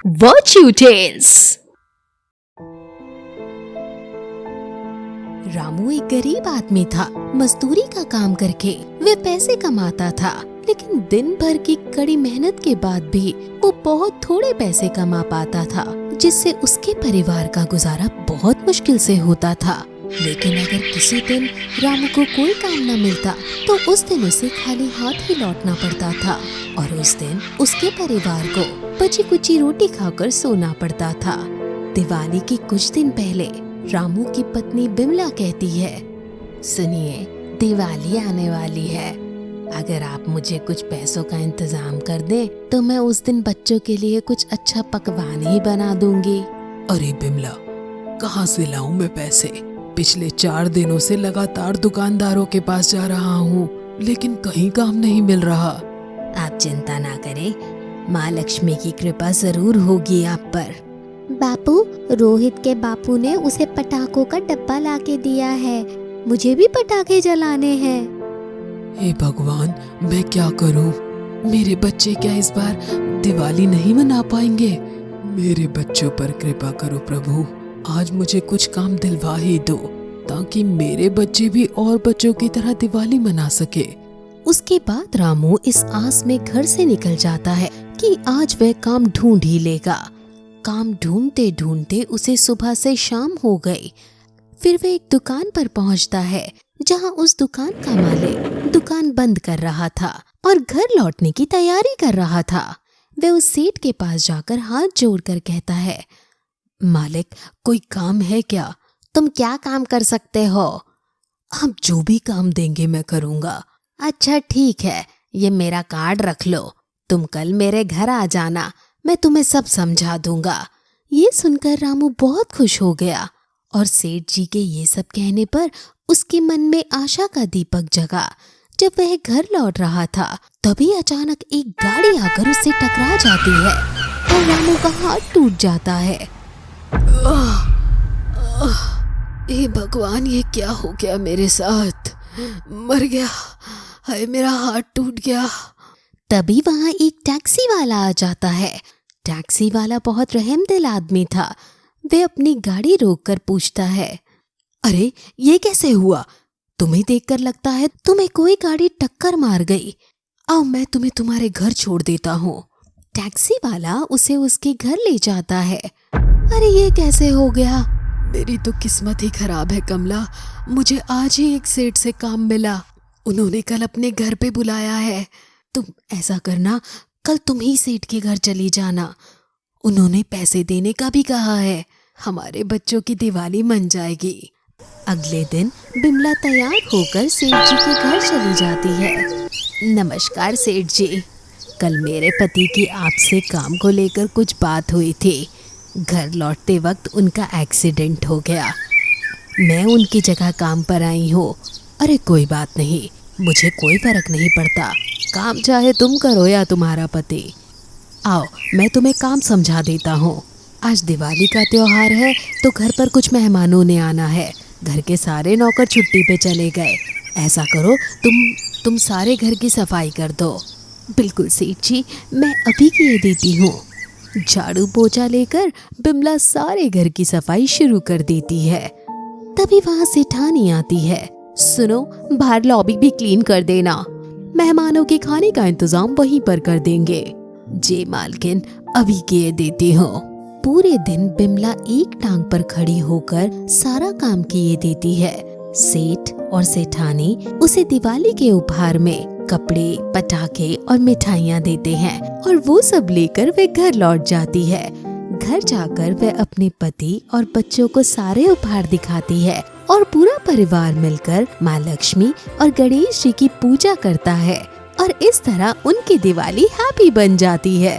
Virtue tales. Ramu एक गरीब आदमी था। मजदूरी का काम करके वे पैसे कमाता था, लेकिन दिन भर की कड़ी मेहनत के बाद भी वो बहुत थोड़े पैसे कमा पाता था, जिससे उसके परिवार का गुजारा बहुत मुश्किल से होता था। लेकिन अगर किसी दिन रामू को कोई काम न मिलता तो उस दिन उसे खाली हाथ ही लौटना पड़ता था, और उस दिन उसके परिवार को बची कुची रोटी खाकर सोना पड़ता था। दिवाली के कुछ दिन पहले रामू की पत्नी बिमला कहती है, सुनिए, दिवाली आने वाली है। अगर आप मुझे कुछ पैसों का इंतजाम कर दें तो मैं उस दिन बच्चों के लिए कुछ अच्छा पकवान ही बना दूंगी। अरे बिमला, कहाँ से लाऊं मैं पैसे? पिछले 4 दिनों से लगातार दुकानदारों के पास जा रहा हूँ, लेकिन कहीं काम नहीं मिल रहा। आप चिंता ना करें, माँ लक्ष्मी की कृपा जरूर होगी आप पर। बापू, रोहित के बापू ने उसे पटाखों का डब्बा लाके दिया है। मुझे भी पटाखे जलाने हैं। हे भगवान, मैं क्या करूं? मेरे बच्चे क्या इस बार दिवाली नहीं मना पाएंगे? मेरे बच्चों पर कृपा करो प्रभु। आज मुझे कुछ काम दिलवा ही दो, ताकि मेरे बच्चे भी और बच्चों की तरह दिवाली मना सके। उसके बाद रामू इस आस में घर से निकल जाता है कि आज वह काम ढूंढ ही लेगा। काम ढूंढते ढूंढते उसे सुबह से शाम हो गई। फिर वह एक दुकान पर पहुंचता है, जहां उस दुकान का मालिक दुकान बंद कर रहा था और घर लौटने की तैयारी कर रहा था। वह उस सेठ के पास जाकर हाथ जोड़कर कहता है, मालिक, कोई काम है क्या? तुम क्या काम कर सकते हो? आप जो भी काम देंगे मैं करूँगा। अच्छा ठीक है, ये मेरा कार्ड रख लो। तुम कल मेरे घर आ जाना, मैं तुम्हें सब समझा दूंगा। ये सुनकर रामू बहुत खुश हो गया, और सेठ जी के ये सब कहने पर उसके मन में आशा का दीपक जगा। जब वह घर लौट रहा था, तभी अचानक एक गाड़ी आकर उससे टकरा जाती है और रामू का हाथ टूट जाता है। हे भगवान, ये क्या हो गया मेरे साथ? मर गया। हाय, मेरा हाथ टूट गया। तभी वहां एक टैक्सी वाला आ जाता है। टैक्सी वाला बहुत रहमदिल आदमी था। वे अपनी गाड़ी रोककर पूछता है, अरे ये कैसे हुआ? तुम्हें देखकर लगता है तुम्हें कोई गाड़ी टक्कर मार गई। आओ, मैं तुम्हें तुम्हारे घर छोड़ देता हूँ। टैक्सी वाला उसे उसके घर ले जाता है। अरे ये कैसे हो गया? मेरी तो किस्मत ही खराब है कमला। मुझे आज ही एक सेठ से काम मिला। उन्होंने कल अपने घर पे बुलाया है। तुम ऐसा करना, कल तुम ही सेठ के घर चली जाना। उन्होंने पैसे देने का भी कहा है। हमारे बच्चों की दिवाली मन जाएगी। अगले दिन बिमला तैयार होकर सेठ जी के घर चली जाती है। नमस्कार सेठ जी, कल मेरे पति की आपसे काम को लेकर कुछ बात हुई थी। घर लौटते वक्त उनका एक्सीडेंट हो गया। मैं उनकी जगह काम पर आई हूँ। अरे कोई बात नहीं, मुझे कोई फर्क नहीं पड़ता। काम चाहे तुम करो या तुम्हारा पति। आओ, मैं तुम्हें काम समझा देता हूँ। आज दिवाली का त्योहार है तो घर पर कुछ मेहमानों ने आना है। घर के सारे नौकर छुट्टी पे चले गए। ऐसा करो, तुम सारे घर की सफाई कर दो। बिल्कुल सेठ जी, मैं अभी किए देती हूँ। झाड़ू पोछा लेकर बिमला सारे घर की सफाई शुरू कर देती है। तभी वहाँ सेठानी आती है। सुनो, बाहर लॉबी भी क्लीन कर देना। मेहमानों के खाने का इंतजाम वहीं पर कर देंगे। जी मालकिन, अभी किए देती हूँ। पूरे दिन बिमला एक टांग पर खड़ी होकर सारा काम किए देती है। सेठ और सेठानी उसे दिवाली के उपहार में कपड़े, पटाखे और मिठाइयाँ देते हैं, और वो सब लेकर वे घर लौट जाती है। घर जाकर वह अपने पति और बच्चों को सारे उपहार दिखाती है, और पूरा परिवार मिलकर माँ लक्ष्मी और गणेश जी की पूजा करता है, और इस तरह उनकी दिवाली हैप्पी बन जाती है।